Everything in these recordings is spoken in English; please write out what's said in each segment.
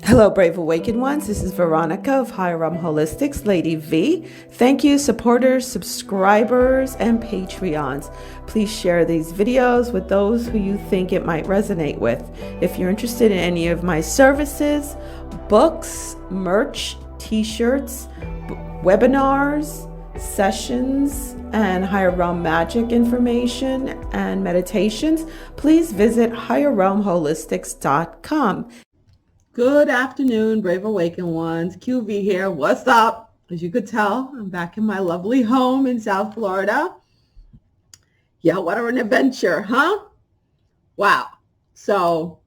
Hello, Brave Awakened Ones. This is Veronica of Higher Realm Holistics, Lady V. Thank you, supporters, subscribers, and Patreons. Please share these videos with those who you think it might resonate with. If you're interested in any of my services, books, merch, t-shirts, webinars, sessions, and higher realm magic information and meditations, please visit higherrealmholistics.com. Good afternoon, Brave Awakened Ones. QV here. What's up? As you could tell, I'm back in my lovely home in South Florida. Yeah, what an adventure, huh? Wow. So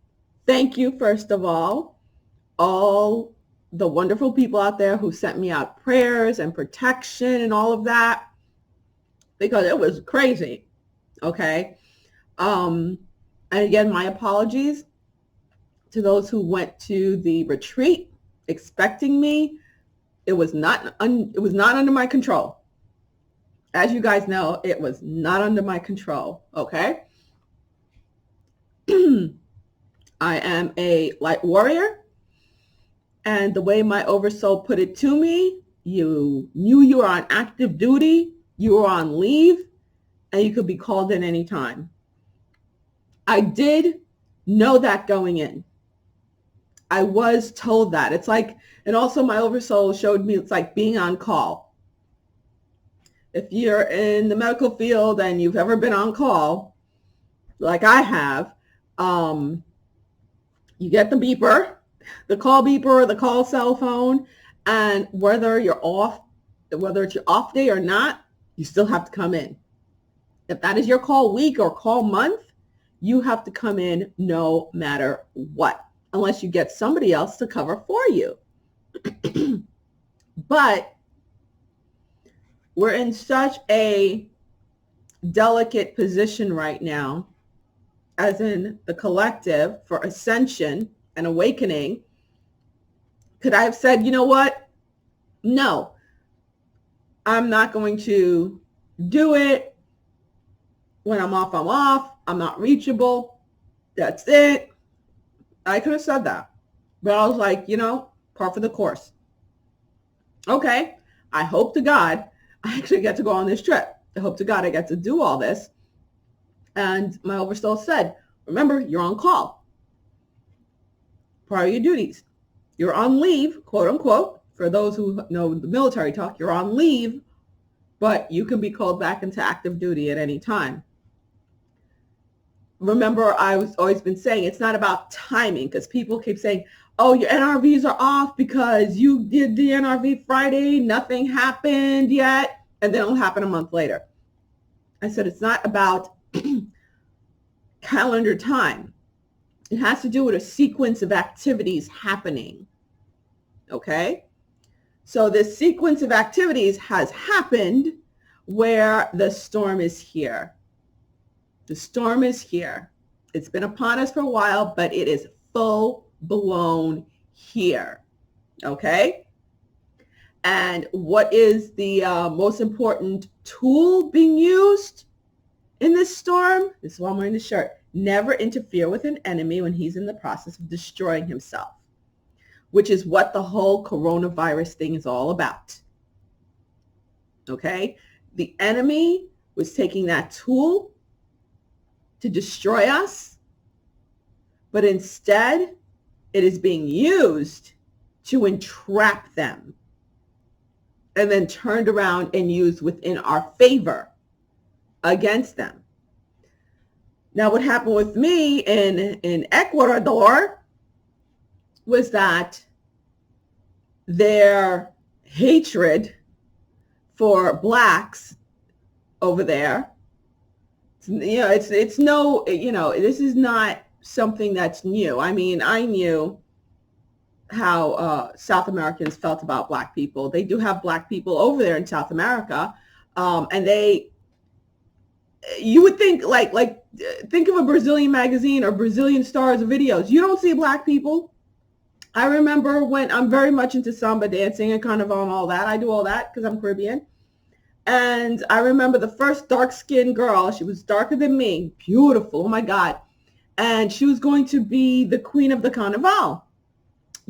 thank you, first of all the wonderful people out there who sent me out prayers and protection and all of that, because it was crazy. Okay. And again, my apologies to those who went to the retreat expecting me. It was not under my control. As you guys know, it was not under my control. Okay. I am a light warrior. And the way my oversoul put it to me, you knew you were on active duty, you were on leave, and you could be called in any time. I did know that going in. I was told that. It's like, and also my oversoul showed me it's like being on call. If you're in the medical field and you've ever been on call, like I have, you get the beeper, the call beeper or the call cell phone, and whether it's your off day or not, you still have to come in. If that is your call week or call month, you have to come in no matter what, unless you get somebody else to cover for you. But we're in such a delicate position right now, as in the collective, for ascension and awakening. Could I have said, you know what? No, I'm not going to do it. When I'm off, I'm off. I'm not reachable. That's it. I could have said that. But I was like, par for the course. Okay, I hope to God I actually get to go on this trip. I hope to God I get to do all this. And my oversoul said, remember, you're on call. Part of your duties. You're on leave, quote unquote. For those who know the military talk, you're on leave, but you can be called back into active duty at any time. Remember, I was always been saying it's not about timing, because people keep saying, oh, your NRVs are off because you did the NRV Friday, nothing happened yet, and then it'll happen a month later. I said, it's not about calendar time. It has to do with a sequence of activities happening. Okay? So this sequence of activities has happened where the storm is here. The storm is here. It's been upon us for a while, but it is full blown here. Okay? And what is the most important tool being used in this storm? This is why I'm wearing the shirt. Never interfere with an enemy when he's in the process of destroying himself, which is what the whole coronavirus thing is all about. Okay? The enemy was taking that tool to destroy us, but instead it is being used to entrap them and then turned around and used within our favor against them. Now, what happened with me in Ecuador was that their hatred for blacks over there, it's no, this is not something that's new. I mean, I knew how South Americans felt about black people. They do have black people over there in South America, and you would think think of a Brazilian magazine or Brazilian stars videos. You don't see black people. I remember when I'm very much into samba dancing and carnival and all that. I do all that because I'm Caribbean. And I remember the first dark-skinned girl. She was darker than me. Beautiful. Oh, my God. And she was going to be the queen of the carnival.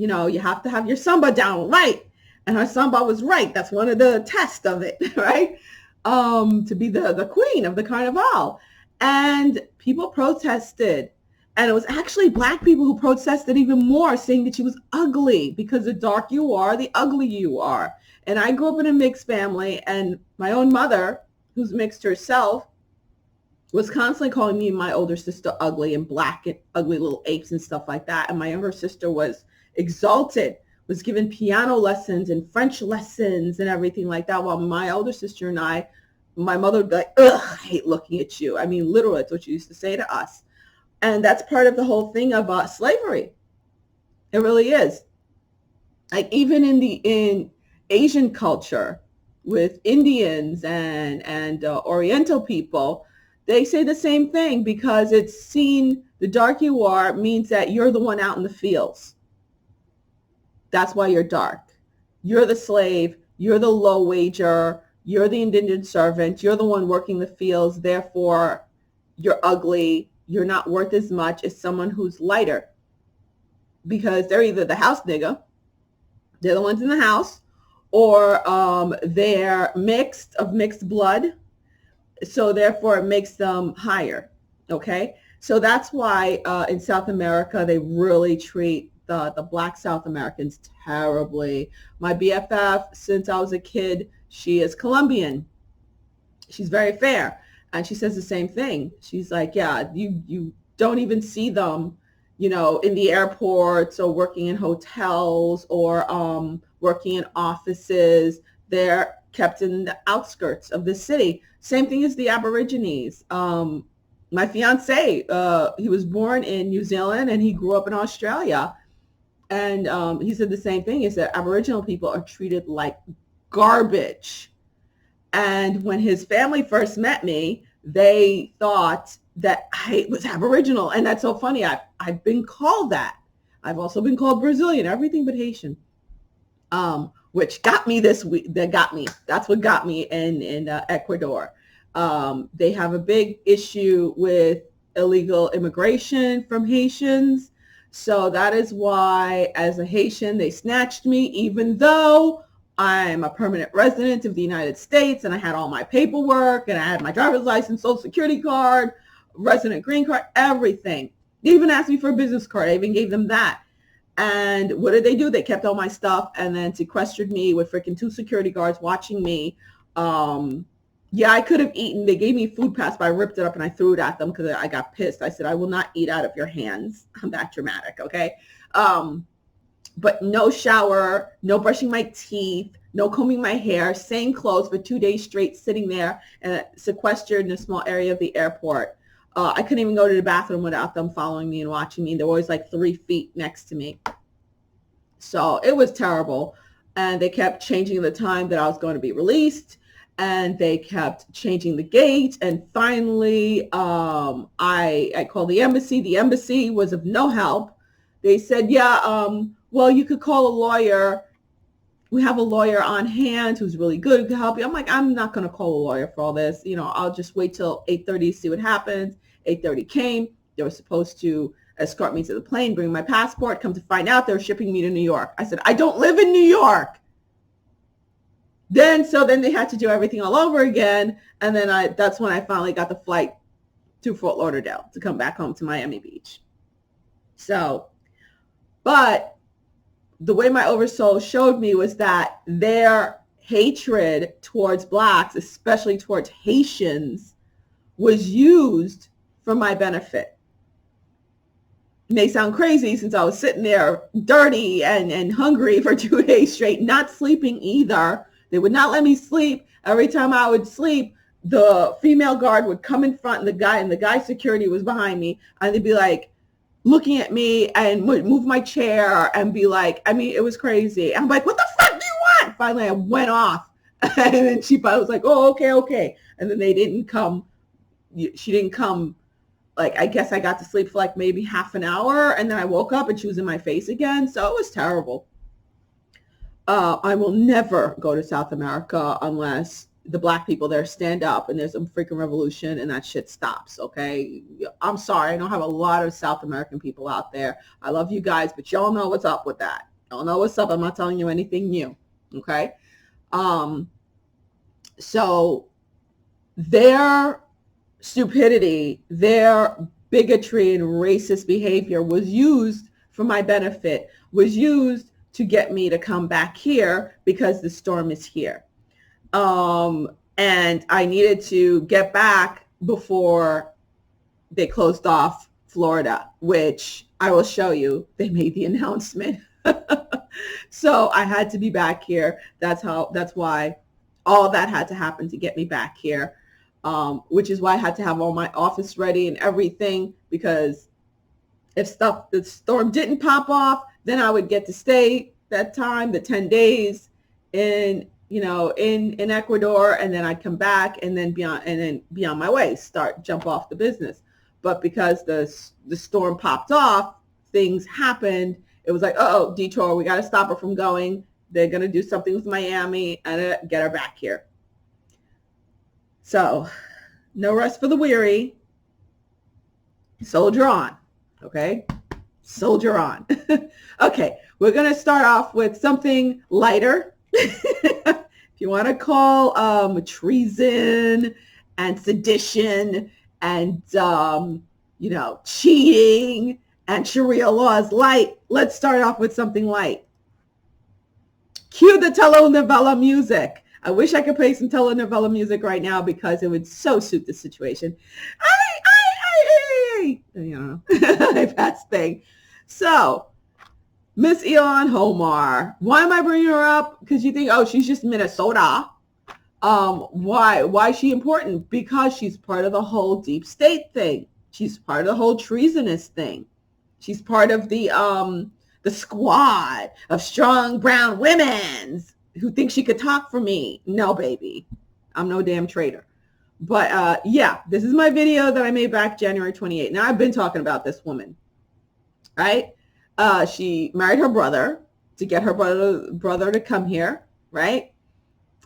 you have to have your samba down right. And her samba was right. That's one of the tests of it, right? To be the queen of the carnival. And people protested. And it was actually Black people who protested even more, saying that she was ugly, because the dark you are, the ugly you are. And I grew up in a mixed family, and my own mother, who's mixed herself, was constantly calling me and my older sister ugly and black and ugly little apes and stuff like that. And my younger sister was exalted, was given piano lessons and French lessons and everything like that. While my older sister and I, my mother would be like, ugh, I hate looking at you. I mean, literally, that's what she used to say to us. And that's part of the whole thing about slavery. It really is. Like even in Asian culture with Indians and Oriental people, they say the same thing, because it's seen, the dark you are means that you're the one out in the fields. That's why you're dark. You're the slave. You're the low wager. You're the indentured servant. You're the one working the fields. Therefore, you're ugly. You're not worth as much as someone who's lighter, because they're either the house nigga, they're the ones in the house, or they're mixed blood. So therefore it makes them higher. Okay. So that's why in South America, they really treat the Black South Americans terribly. My BFF, since I was a kid, she is Colombian. She's very fair. And she says the same thing. She's like, yeah, you don't even see them, in the airports or working in hotels or working in offices. They're kept in the outskirts of the city. Same thing as the Aborigines. My fiance, he was born in New Zealand and he grew up in Australia. And he said the same thing, is that Aboriginal people are treated like garbage. And when his family first met me, they thought that I was Aboriginal. And that's so funny. I've been called that. I've also been called Brazilian, everything but Haitian. Which got me this week. That's what got me in Ecuador. They have a big issue with illegal immigration from Haitians. So that is why, as a Haitian, they snatched me, even though I'm a permanent resident of the United States and I had all my paperwork and I had my driver's license, social security card, resident green card, everything. They even asked me for a business card. I even gave them that. And what did they do? They kept all my stuff and then sequestered me with freaking 2 security guards watching me. Yeah, I could have eaten. They gave me a food pass, but I ripped it up and I threw it at them because I got pissed. I said, I will not eat out of your hands. I'm that dramatic, okay? But no shower, no brushing my teeth, no combing my hair, same clothes for 2 days straight, sitting there and sequestered in a small area of the airport. I couldn't even go to the bathroom without them following me and watching me. They were always like 3 feet next to me. So it was terrible. And they kept changing the time that I was going to be released. And they kept changing the gate. And finally, I called the embassy. The embassy was of no help. They said, yeah, well, you could call a lawyer. We have a lawyer on hand who's really good, who can help you. I'm like, I'm not going to call a lawyer for all this. I'll just wait till 8:30 to see what happens. 8:30 came. They were supposed to escort me to the plane, bring my passport. Come to find out, they were shipping me to New York. I said, I don't live in New York. Then they had to do everything all over again. And then that's when I finally got the flight to Fort Lauderdale to come back home to Miami Beach. So, but the way my oversoul showed me was that their hatred towards Blacks, especially towards Haitians, was used for my benefit. It may sound crazy since I was sitting there dirty and hungry for 2 days straight, not sleeping either. They would not let me sleep. Every time I would sleep, the female guard would come in front and the guy security was behind me, and they'd be like looking at me and would move my chair and be like, I mean, it was crazy. And I'm like, what the fuck do you want? Finally, I went off. And then she was like, oh, okay. And then they didn't come. She didn't come. Like, I guess I got to sleep for like maybe half an hour. And then I woke up and she was in my face again. So it was terrible. I will never go to South America unless the Black people there stand up and there's some freaking revolution and that shit stops, okay? I'm sorry. I don't have a lot of South American people out there. I love you guys, but y'all know what's up with that. Don't know what's up. I'm not telling you anything new. Okay. So their stupidity, their bigotry and racist behavior was used for my benefit, was used to get me to come back here because the storm is here. And I needed to get back before they closed off Florida, which I will show you. They made the announcement. So I had to be back here. That's why all that had to happen to get me back here. Which is why I had to have all my office ready and everything, because if the storm didn't pop off, then I would get to stay that time, the 10 days in Ecuador, and then I'd come back and then be on my way, jump off the business. But because the storm popped off, things happened. It was like, oh, detour, we got to stop her from going. They're going to do something with Miami and get her back here. So no rest for the weary. Soldier on. Okay. Soldier on. Okay. We're going to start off with something lighter. If you want to call treason and sedition and, cheating and Sharia laws light, let's start off with something light. Cue the telenovela music. I wish I could play some telenovela music right now because it would so suit the situation. That's thing. So, Miss Ilhan Omar. Why am I bringing her up? Because you think, oh, she's just Minnesota. Why is she important? Because she's part of the whole deep state thing. She's part of the whole treasonous thing. She's part of the squad of strong brown women who think she could talk for me. No, baby. I'm no damn traitor. But yeah, this is my video that I made back January 28th. Now, I've been talking about this woman, right? She married her brother to get her brother to come here, right?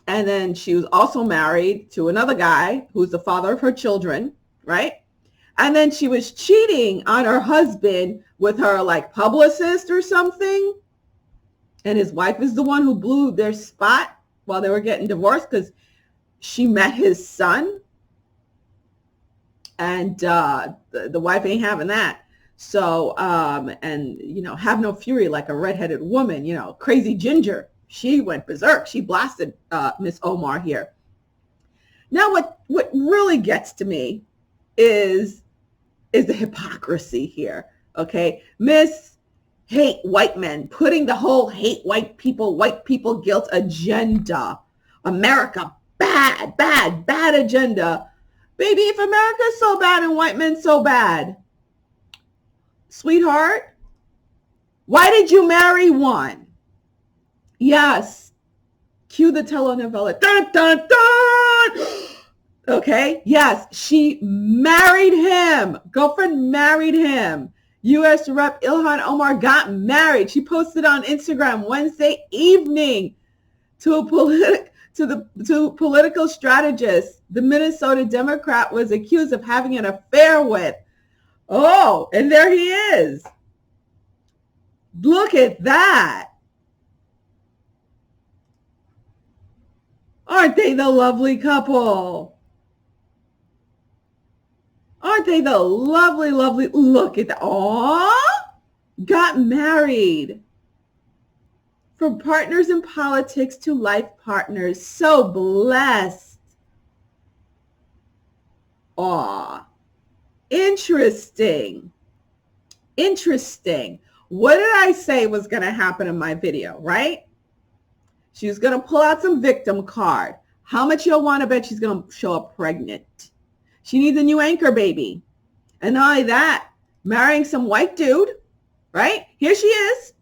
And then she was also married to another guy who's the father of her children, right? And then she was cheating on her husband with her like publicist or something. And his wife is the one who blew their spot while they were getting divorced because she met his son. And the wife ain't having that. So, have no fury like a redheaded woman, crazy ginger. She went berserk. She blasted Miss Omar here. Now, what really gets to me is the hypocrisy here, okay? Miss Hate White Men, putting the whole hate white people guilt agenda. America, bad agenda. Baby, if America's so bad and white men so bad, sweetheart, why did you marry one? Yes. Cue the telenovela. Dun, dun, dun. Okay. Yes. She married him. Girlfriend married him. U.S. Rep Ilhan Omar got married. She posted on Instagram Wednesday evening to political strategist the Minnesota Democrat was accused of having an affair with. Oh, and there he is. Look at that. Aren't they the lovely couple? Aren't they the lovely, look at that. Aww, got married. From partners in politics to life partners. So blessed. Aw, interesting. What did I say was going to happen in my video, right? She was going to pull out some victim card. How much you'll want to bet she's going to show up pregnant? She needs a new anchor baby. And not only that, marrying some white dude, right? Here she is,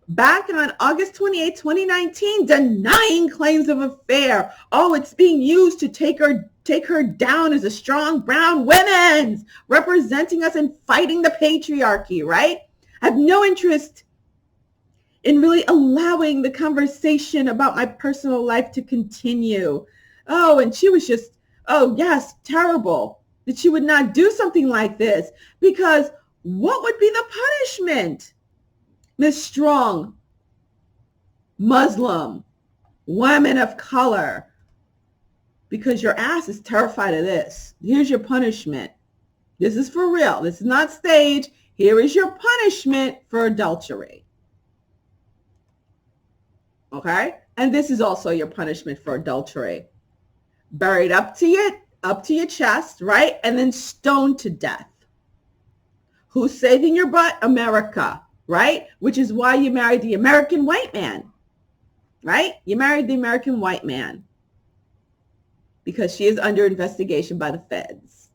back on August 28, 2019, denying claims of affair. Oh, it's being used to take her down as a strong brown woman, representing us and fighting the patriarchy, right? I have no interest in really allowing the conversation about my personal life to continue. Oh, and she was just, oh, yes, terrible that she would not do something like this, because what would be the punishment? Miss Strong, Muslim, women of color, because your ass is terrified of this. Here's your punishment. This is for real. This is not stage. Here is your punishment for adultery. Okay? And this is also your punishment for adultery. Buried up to your chest, right? And then stoned to death. Who's saving your butt? America, right? Which is why you married the American white man, right? You married the American white man because she is under investigation by the feds.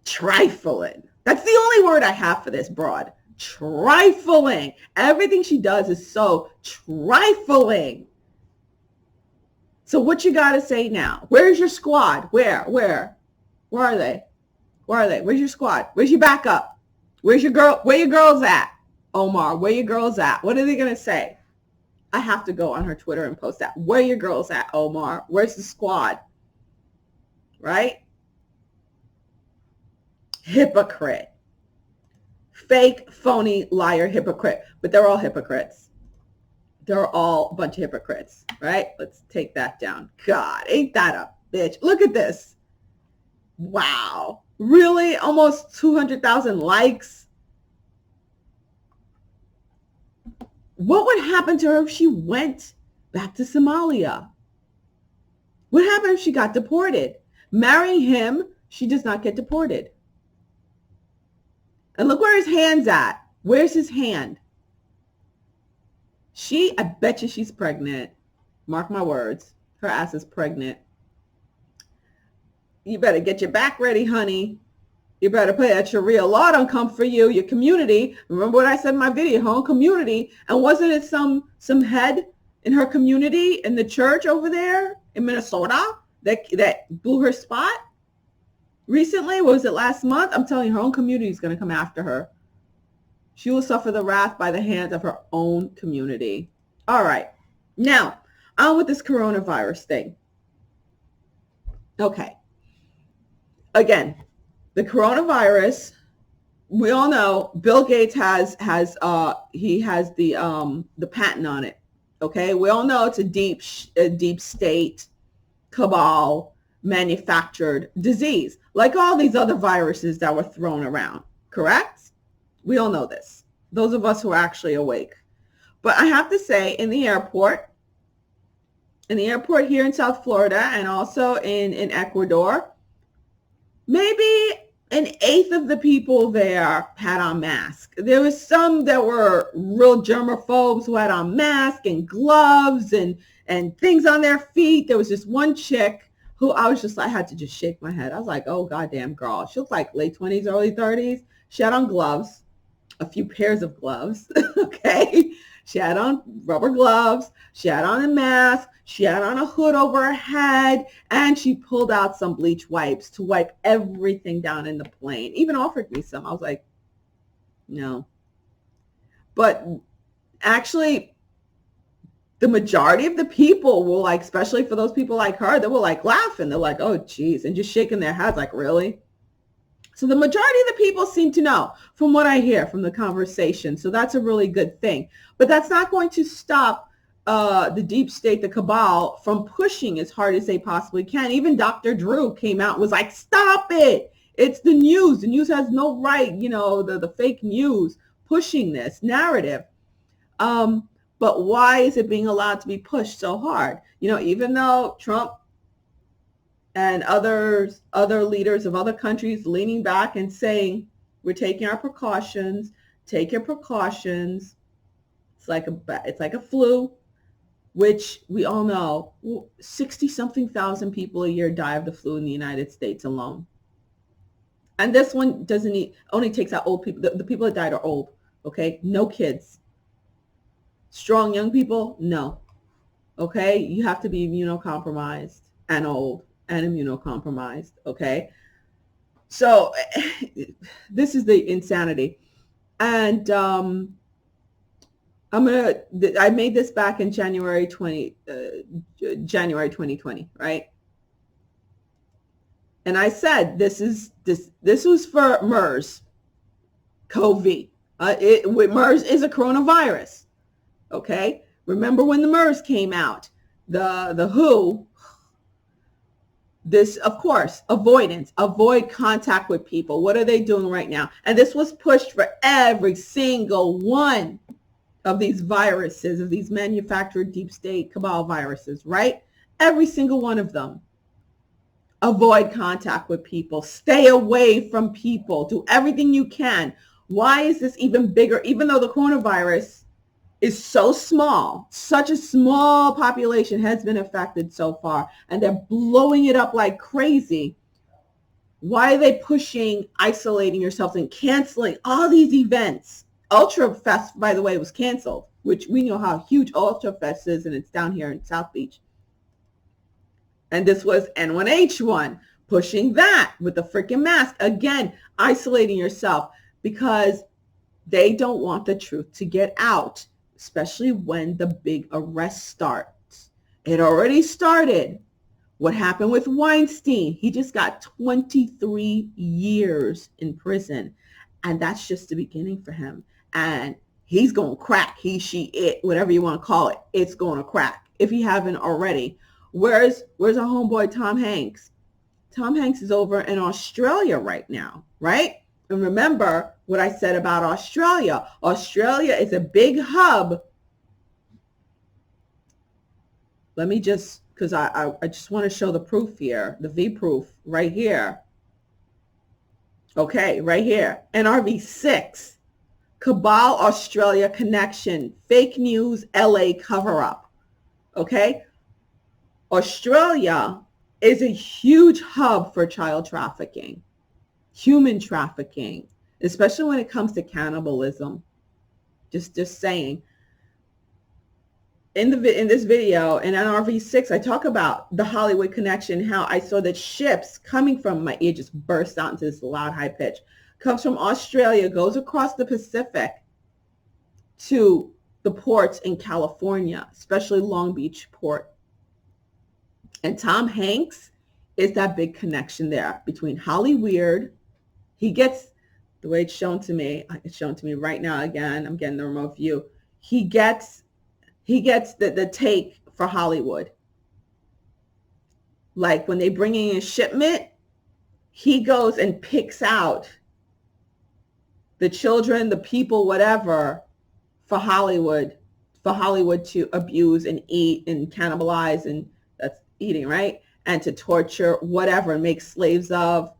Trifling. That's the only word I have for this broad. Trifling. Everything she does is so trifling. So what you got to say now? Where's your squad? Where are they? Where are they? Where's your squad? Where's your backup? Where's your girl? Where your girls at? Omar, where your girls at? What are they going to say? I have to go on her Twitter and post that. Where your girls at, Omar? Where's the squad? Right? Hypocrite. Fake, phony, liar, hypocrite. But they're all hypocrites. They're all a bunch of hypocrites, right? Let's take that down. God, ain't that a bitch? Look at this. Wow. Really? Almost 200,000 likes? What would happen to her if she went back to Somalia? What happened if she got deported? Marrying him, she does not get deported. And look where his hand's at. Where's his hand? I bet you she's pregnant. Mark my words. Her ass is pregnant. You better get your back ready, honey. You better pray that Sharia law don't come for you, your community. Remember what I said in my video, her own community. And wasn't it some head in her community in the church over there in Minnesota that blew her spot recently? What was it, last month? I'm telling you, her own community is going to come after her. She will suffer the wrath by the hands of her own community. All right. Now, on with this coronavirus thing. Okay. Again, the coronavirus, we all know Bill Gates has the patent on it. Okay. We all know it's a deep state cabal manufactured disease, like all these other viruses that were thrown around. Correct? We all know this, those of us who are actually awake. But I have to say, in the airport here in South Florida and also in Ecuador, maybe an eighth of the people there had on masks. There was some that were real germaphobes who had on masks and gloves and things on their feet. There was this one chick who I had to just shake my head. I was like, oh, goddamn girl. She looked like late 20s, early 30s. She had on gloves. A few pairs of gloves, okay? She had on rubber gloves. She had on a mask. She had on a hood over her head. And she pulled out some bleach wipes to wipe everything down in the plane. Even offered me some. I was like, no. But actually, the majority of the people were like, especially for those people like her, they were like laughing. They're like, oh, geez, and just shaking their heads like, really? So the majority of the people seem to know from what I hear from the conversation. So that's a really good thing. But that's not going to stop the deep state, the cabal, from pushing as hard as they possibly can. Even Dr. Drew came out and was like, stop it. It's the news. The news has no right, the fake news pushing this narrative. But why is it being allowed to be pushed so hard? Even though Trump and other leaders of other countries leaning back and saying, we're taking our precautions, take your precautions. It's like a flu, which we all know 60-something thousand people a year die of the flu in the United States alone. And this one only takes out old people. The people that died are old, okay? No kids. Strong young people, no. Okay? You have to be immunocompromised and old and immunocompromised, okay? So this is the insanity. And I made this back in January 2020, right? And I said, this was for MERS, COVID. MERS is a coronavirus. Okay? Remember when the MERS came out? The WHO, this, of course, avoidance, avoid contact with people. What are they doing right now? And this was pushed for every single one of these viruses, of these manufactured deep state cabal viruses, right? Every single one of them. Avoid contact with people. Stay away from people. Do everything you can. Why is this even bigger? Even though the coronavirus is so small, such a small population has been affected so far, and they're blowing it up like crazy. Why are they pushing isolating yourselves and canceling all these events? Ultra Fest, by the way, was canceled, which we know how huge Ultra Fest is, and it's down here in South Beach. And this was N1H1, pushing that with the freaking mask. Again, isolating yourself because they don't want the truth to get out, especially when the big arrest starts. It already started. What happened with Weinstein? He just got 23 years in prison. And that's just the beginning for him. And he's going to crack. He, she, it, whatever you want to call it. It's going to crack if you haven't already. Where's our homeboy Tom Hanks? Tom Hanks is over in Australia right now, right? And remember what I said about Australia. Australia is a big hub. Let me just, because I just want to show the proof here, the V proof right here. Okay, right here. NRV 6. Cabal Australia connection. Fake news LA cover-up. Okay? Australia is a huge hub for child trafficking, human trafficking, especially when it comes to cannibalism. Just saying. In this video, in NRV 6, I talk about the Hollywood connection, how I saw that ships coming from, my ear just burst out into this loud high pitch, comes from Australia, goes across the Pacific to the ports in California, especially Long Beach port. And Tom Hanks is that big connection there between Hollyweird. He gets, the way it's shown to me right now, again, I'm getting the remote view. He gets the take for Hollywood. Like when they bring in a shipment, he goes and picks out the children, the people, whatever, for Hollywood to abuse and eat and cannibalize, and that's eating, right? And to torture, whatever, and make slaves of.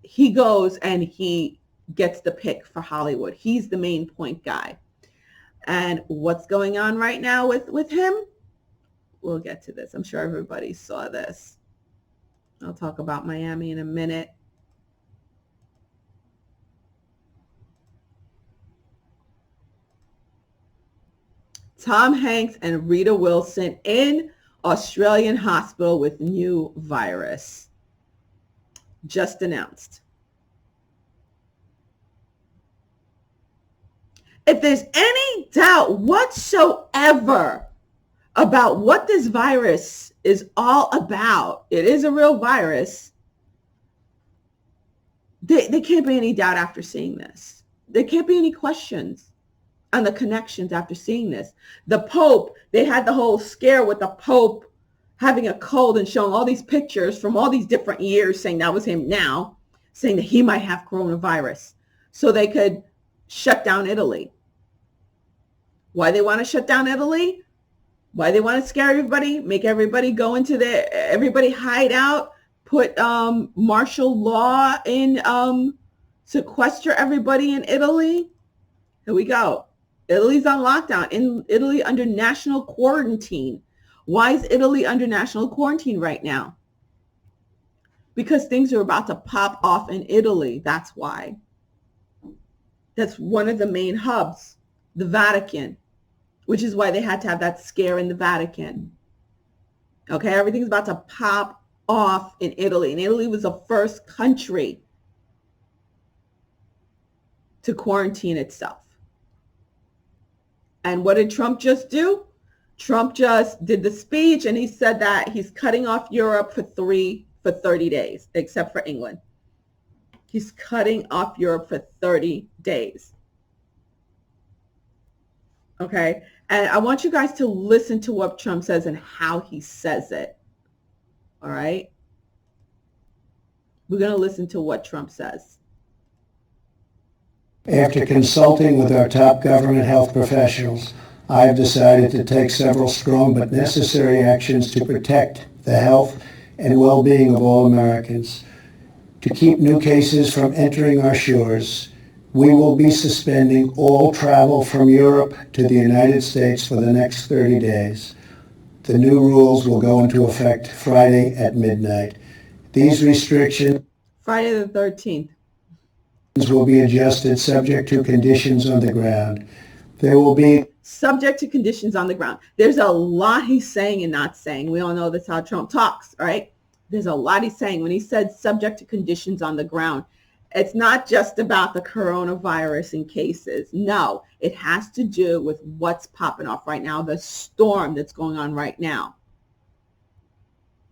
He goes and he gets the pick for Hollywood. He's the main point guy. And what's going on right now with him? We'll get to this. I'm sure everybody saw this. I'll talk about Miami in a minute. Tom Hanks and Rita Wilson in Australian hospital with new virus. Just announced. If there's any doubt whatsoever about what this virus is all about, it is a real virus, there can't be any doubt after seeing this. There can't be any questions on the connections after seeing this. The Pope, they had the whole scare with the Pope having a cold and showing all these pictures from all these different years saying that was him now, saying that he might have coronavirus so they could shut down Italy. Why they want to shut down Italy? Why they want to scare everybody, make everybody go into everybody hide out, put martial law in, sequester everybody in Italy? Here we go. Italy's on lockdown. In Italy under national quarantine. Why is Italy under national quarantine right now? Because things are about to pop off in Italy. That's why. That's one of the main hubs, the Vatican, which is why they had to have that scare in the Vatican. Okay, everything's about to pop off in Italy. And Italy was the first country to quarantine itself. And what did Trump just do? Trump just did the speech and he said that he's cutting off Europe for 30 days, except for England. He's cutting off Europe for 30 days. Okay. And I want you guys to listen to what Trump says and how he says it. All right. We're going to listen to what Trump says. After consulting with our top government health professionals, I have decided to take several strong but necessary actions to protect the health and well-being of all Americans. To keep new cases from entering our shores, we will be suspending all travel from Europe to the United States for the next 30 days. The new rules will go into effect Friday at midnight. These restrictions Friday the 13th. will be adjusted subject to conditions on the ground. There will be subject to conditions on the ground. There's a lot he's saying and not saying. We all know that's how Trump talks, right? There's a lot he's saying. When he said subject to conditions on the ground, it's not just about the coronavirus and cases. No, it has to do with what's popping off right now, the storm that's going on right now,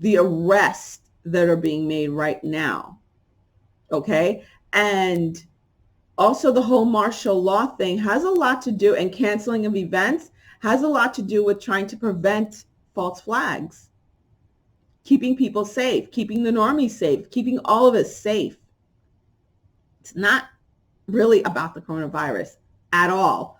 the arrests that are being made right now, okay? And also the whole martial law thing has a lot to do, and canceling of events has a lot to do with trying to prevent false flags, keeping people safe, keeping the normies safe, keeping all of us safe. It's not really about the coronavirus at all.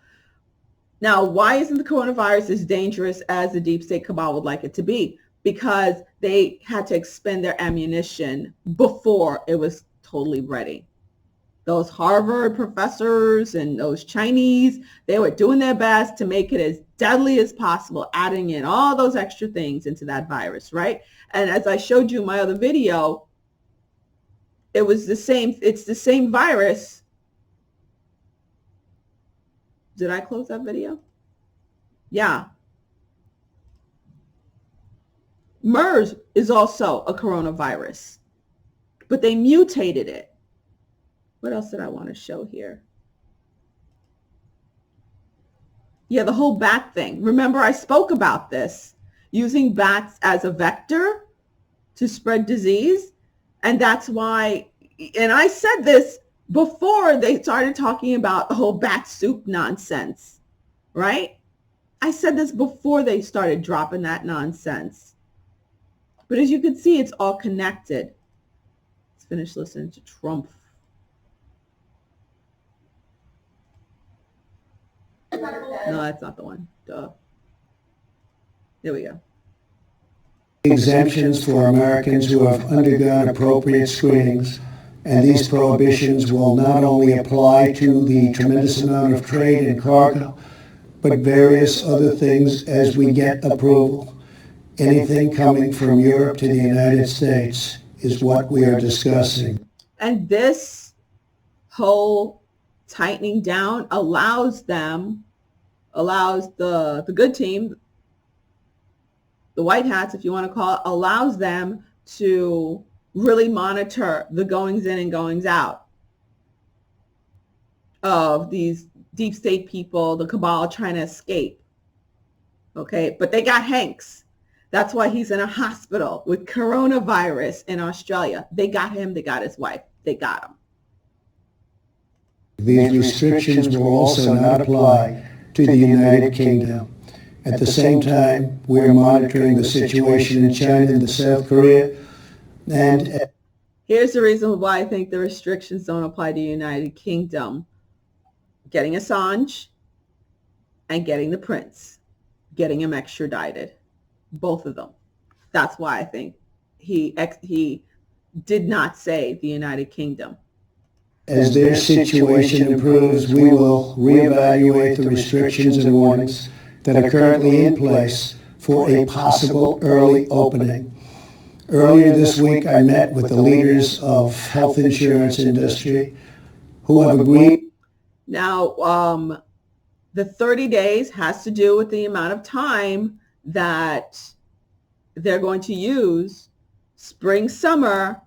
Now, why isn't the coronavirus as dangerous as the deep state cabal would like it to be? Because they had to expend their ammunition before it was totally ready. Those Harvard professors and those Chinese, they were doing their best to make it as deadly as possible, adding in all those extra things into that virus, right? And as I showed you in my other video, it's the same virus. Did I close that video? Yeah. MERS is also a coronavirus, but they mutated it. What else did I want to show here? Yeah, the whole bat thing. Remember, I spoke about this, using bats as a vector to spread disease. And that's why, and I said this before they started talking about the whole bat soup nonsense, right? I said this before they started dropping that nonsense. But as you can see, it's all connected. Let's finish listening to Trump. No, that's not the one. Duh. There we go. exemptions for Americans who have undergone appropriate screenings, and these prohibitions will not only apply to the tremendous amount of trade and cargo, but various other things as we get approval. Anything coming from Europe to the United States is what we are discussing. And this whole tightening down allows the good team, the white hats, if you want to call it, allows them to really monitor the goings in and goings out of these deep state people, the cabal trying to escape. Okay, but they got Hanks. That's why he's in a hospital with coronavirus in Australia. They got him. They got his wife. They got him. These restrictions will also not apply to the United Kingdom. At the same time, we're monitoring the situation in China and South Korea. And here's the reason why I think the restrictions don't apply to the United Kingdom. Getting Assange and getting the prince, getting him extradited. Both of them. That's why I think he did not say the United Kingdom. As their situation improves, we will reevaluate the restrictions and warnings that are currently in place for a possible early opening. Earlier this week, I met with the leaders of health insurance industry who have agreed. Now, the 30 days has to do with the amount of time that they're going to use spring. Think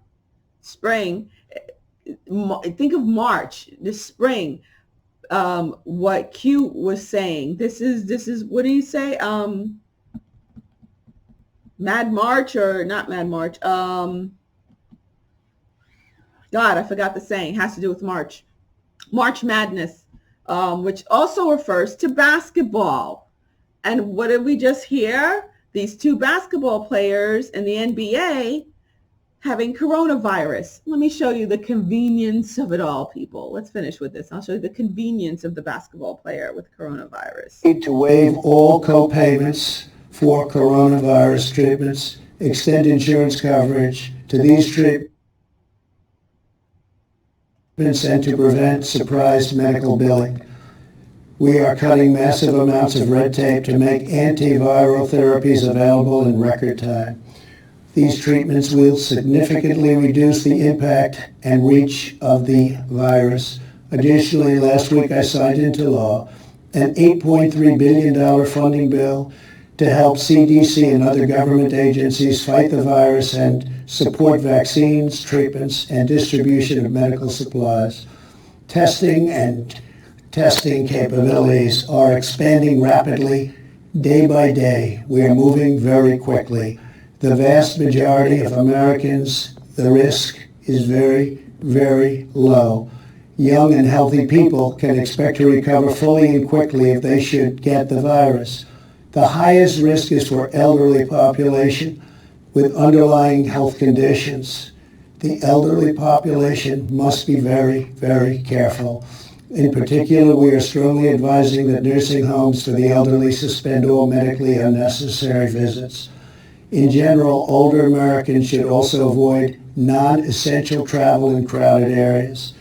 of March, the spring. What Q was saying. This is what do you say? Mad March or not Mad March? God, I forgot the saying. It has to do with March. March Madness. which also refers to basketball. And what did we just hear? These two basketball players in the NBA having coronavirus. Let me show you the convenience of it all, people. Let's finish with this. I'll show you the convenience of the basketball player with coronavirus. To waive all co-payments for coronavirus treatments, extend insurance coverage to these treatments, and to prevent surprise medical billing. We are cutting massive amounts of red tape to make antiviral therapies available in record time. These treatments will significantly reduce the impact and reach of the virus. Additionally, last week I signed into law an $8.3 billion funding bill to help CDC and other government agencies fight the virus and support vaccines, treatments, and distribution of medical supplies. Testing capabilities are expanding rapidly day by day. We are moving very quickly. The vast majority of Americans, the risk is very, very low. Young and healthy people can expect to recover fully and quickly if they should get the virus. The highest risk is for elderly population with underlying health conditions. The elderly population must be very, very careful. In particular, we are strongly advising that nursing homes for the elderly suspend all medically unnecessary visits. In general, older Americans should also avoid non-essential travel in crowded areas.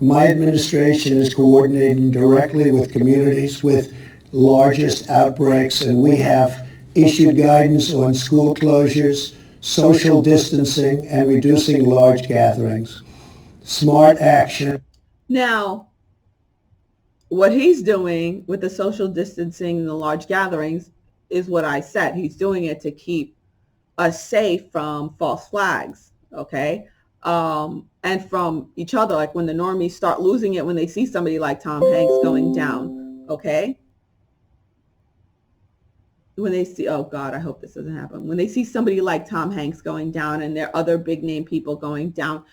My administration is coordinating directly with communities with largest outbreaks, and we have issued guidance on school closures, social distancing, and reducing large gatherings. Smart action. Now, what he's doing with the social distancing and the large gatherings is what I said. He's doing it to keep us safe from false flags, okay? And from each other, like when the normies start losing it when they see somebody like Tom Hanks going down, okay? When they see, oh God, I hope this doesn't happen. When they see somebody like Tom Hanks going down and there are other big name people going down,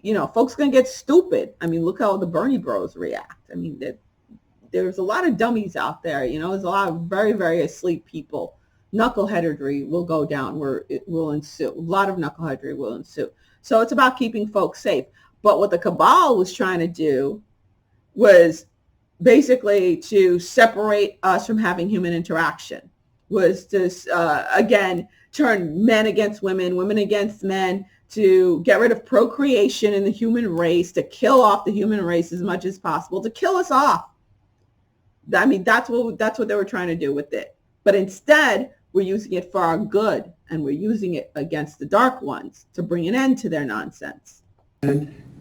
you know, folks are going to get stupid. I mean, look how the Bernie bros react. I mean, there's a lot of dummies out there, you know, there's a lot of very, very asleep people. Knuckleheadedry will go down where it will ensue. A lot of knuckleheadedry will ensue. So it's about keeping folks safe. But what the cabal was trying to do was basically to separate us from having human interaction, was to, again, turn men against women, women against men, to get rid of procreation in the human race, to kill off the human race as much as possible, to kill us off. I mean, that's what they were trying to do with it. But instead, we're using it for our good, and we're using it against the dark ones to bring an end to their nonsense.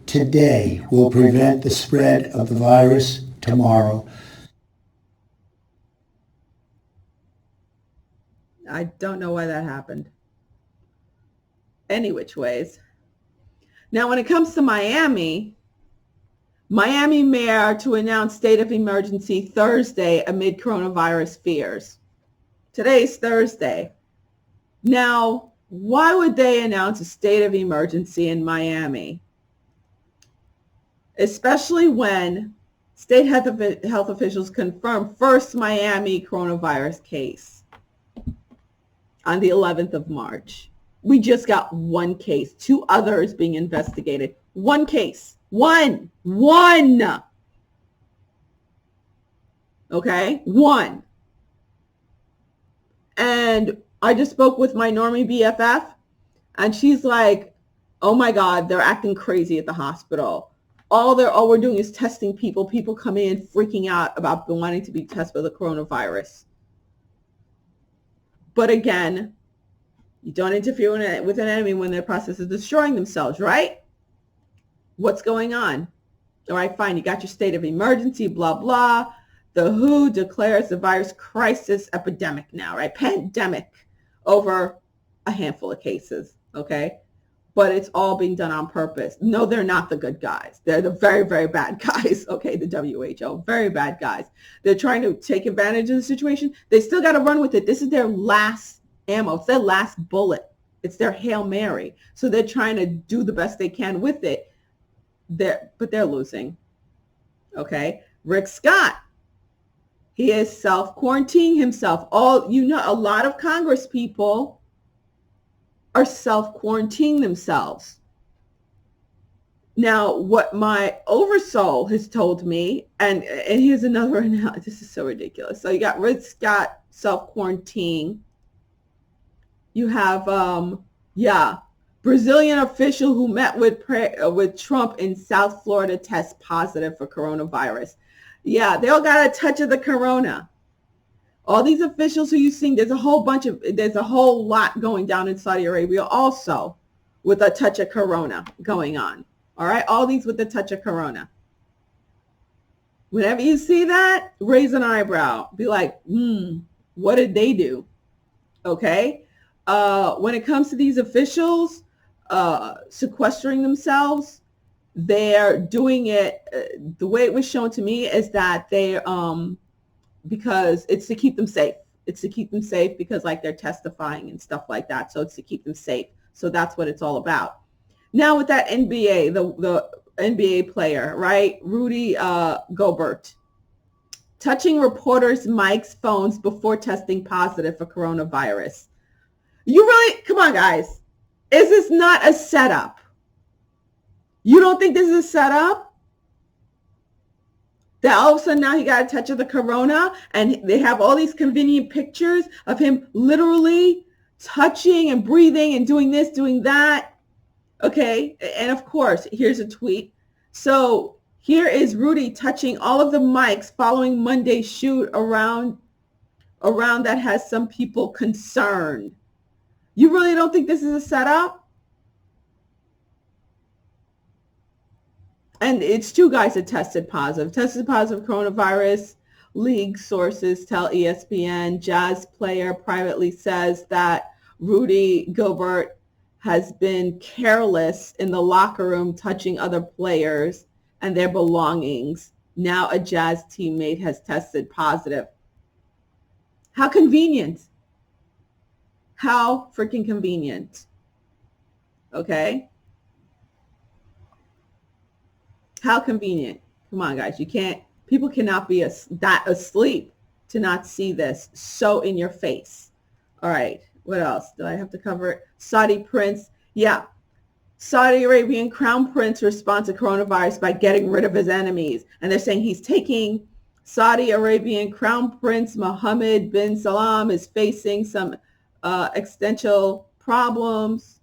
Today will prevent the spread of the virus tomorrow. I don't know why that happened. Any which ways. Now, when it comes to Miami mayor to announce state of emergency Thursday amid coronavirus fears. Today's Thursday. Now, why would they announce a state of emergency in Miami? Especially when state health officials confirmed first Miami coronavirus case on the 11th of March. We just got one case, 2 others being investigated. One case. One. Okay? One. And I just spoke with my normie BFF, and she's like, oh my God, they're acting crazy at the hospital. All we're doing is testing people. People come in freaking out about wanting to be tested for the coronavirus. But again, you don't interfere with an enemy when they're in the process of destroying themselves, right? What's going on? All right, fine. You got your state of emergency, blah, blah. The WHO declares the virus crisis epidemic now, right? Pandemic over a handful of cases, okay? But it's all being done on purpose. No, they're not the good guys. They're the very, very bad guys, okay? The WHO, very bad guys. They're trying to take advantage of the situation. They still got to run with it. This is their last ammo. It's their last bullet. It's their Hail Mary. So they're trying to do the best they can with it. But they're losing, okay? Rick Scott, he is self-quarantining himself. A lot of Congress people are self-quarantining themselves. Now, what my oversoul has told me, and here's another, this is so ridiculous. So you got Rick Scott self-quarantining. You have, Brazilian official who met with Trump in South Florida tests positive for coronavirus. Yeah, they all got a touch of the corona. All these officials who you've seen, there's a whole lot going down in Saudi Arabia also with a touch of corona going on. All right, all these with a touch of corona. Whenever you see that, raise an eyebrow. Be like, what did they do? Okay. When it comes to these officials sequestering themselves, they're doing it. The way it was shown to me is that they, because it's to keep them safe. It's to keep them safe because like they're testifying and stuff like that. So it's to keep them safe. So that's what it's all about. Now with that NBA, the NBA player, right? Rudy Gobert, touching reporters' mics, phones before testing positive for coronavirus. You really, come on guys. Is this not a setup? You don't think this is a setup? That all of a sudden now he got a touch of the corona and they have all these convenient pictures of him literally touching and breathing and doing this, doing that. Okay. And of course, here's a tweet. So here is Rudy touching all of the mics following Monday's shoot around that has some people concerned. You really don't think this is a setup? And it's two guys that tested positive coronavirus. League sources tell ESPN. Jazz player privately says that Rudy Gobert has been careless in the locker room, touching other players and their belongings. Now a Jazz teammate has tested positive. How convenient. How freaking convenient. Okay? How convenient. Come on, guys. People cannot be that asleep to not see this so in your face. All right. What else? Do I have to cover it? Saudi prince. Yeah. Saudi Arabian crown prince responds to coronavirus by getting rid of his enemies. And they're saying he's taking Saudi Arabian crown prince Mohammed bin Salman is facing some existential problems.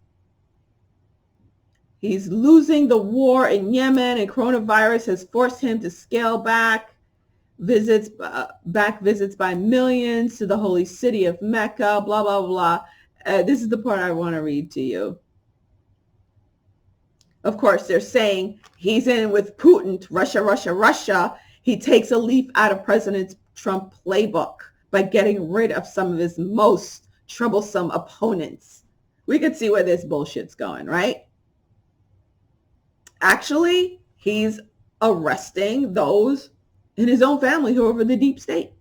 He's losing the war in Yemen, and coronavirus has forced him to scale back visits by millions to the holy city of Mecca, blah, blah, blah. This is the part I want to read to you. Of course, they're saying he's in with Putin, Russia. He takes a leaf out of President Trump playbook by getting rid of some of his most troublesome opponents. We could see where this bullshit's going, right? Actually, he's arresting those in his own family who are over the deep state.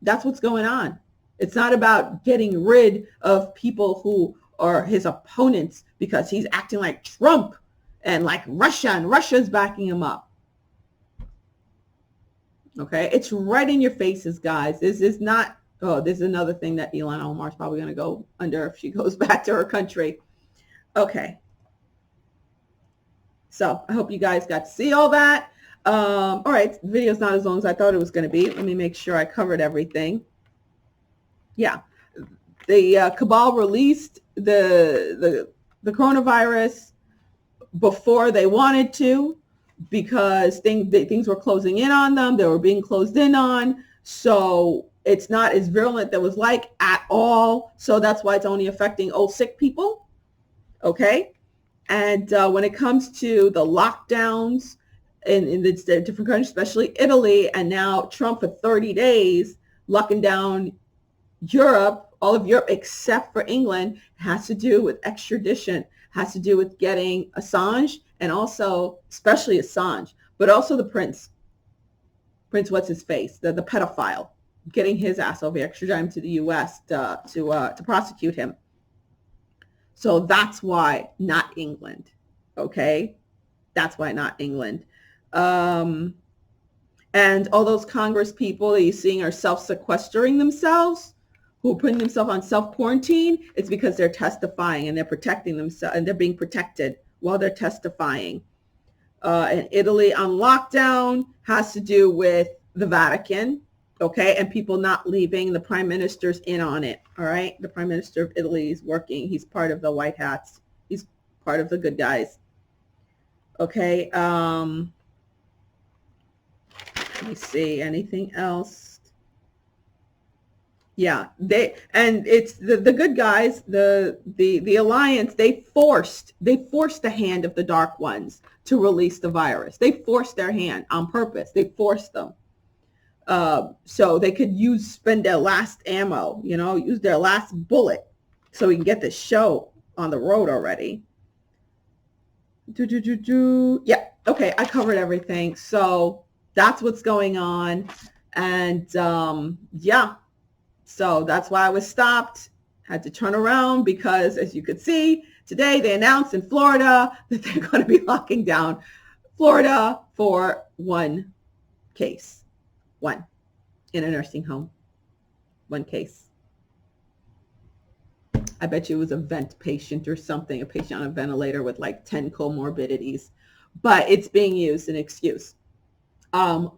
That's what's going on. It's not about getting rid of people who are his opponents because he's acting like Trump and like Russia, and Russia's backing him up. Okay, it's right in your faces, guys. This is not, this is another thing that Ilhan Omar is probably going to go under if she goes back to her country. Okay. So I hope you guys got to see all that. All right, the video's not as long as I thought it was going to be. Let me make sure I covered everything. Yeah, the Cabal released the coronavirus before they wanted to because things were closing in on them. They were being closed in on. So it's not as virulent that was like at all. So that's why it's only affecting old sick people. Okay. And when it comes to the lockdowns in the different countries, especially Italy, and now Trump for 30 days locking down Europe, all of Europe except for England, has to do with extradition, has to do with getting Assange, and also, especially Assange, but also the Prince what's his face, the pedophile, getting his ass over here, extraditing him to the U.S. to prosecute him. So that's why not England, okay? That's why not England. And all those Congress people that you're seeing are self-sequestering themselves, who are putting themselves on self-quarantine, it's because they're testifying and they're protecting themselves and they're being protected while they're testifying. And Italy on lockdown has to do with the Vatican, okay, and people not leaving. The prime minister's in on it, all right? The prime minister of Italy is working. He's part of the white hats. He's part of the good guys, okay? Let me see, anything else? Yeah, it's the good guys, the alliance, they forced the hand of the dark ones to release the virus. They forced their hand on purpose. They forced them. So they could spend their last ammo, use their last bullet so we can get this show on the road already. Yeah, okay, I covered everything. So that's what's going on. And yeah. So that's why I was stopped, had to turn around because, as you could see, today they announced in Florida that they're going to be locking down Florida for one case, one in a nursing home, one case. I bet you it was a vent patient or something, a patient on a ventilator with like 10 comorbidities, but it's being used as an excuse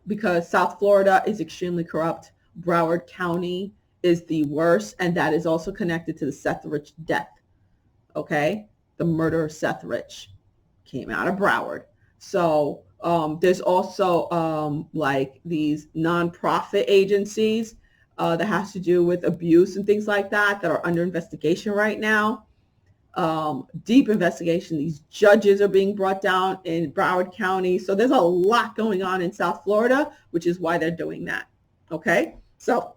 because South Florida is extremely corrupt. Broward County is the worst, and that is also connected to the Seth Rich death, okay? The murder of Seth Rich came out of Broward. So there's also like these nonprofit agencies that has to do with abuse and things like that are under investigation right now. Deep investigation. These judges are being brought down in Broward County. So there's a lot going on in South Florida, which is why they're doing that, okay? So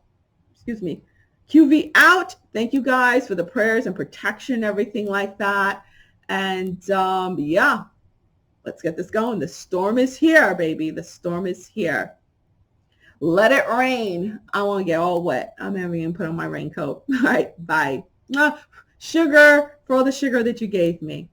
excuse me, QV out. Thank you guys for the prayers and protection, everything like that. And yeah, let's get this going. The storm is here, baby. The storm is here. Let it rain. I want to get all wet. I'm having to put on my raincoat. All right, bye. Sugar, for all the sugar that you gave me.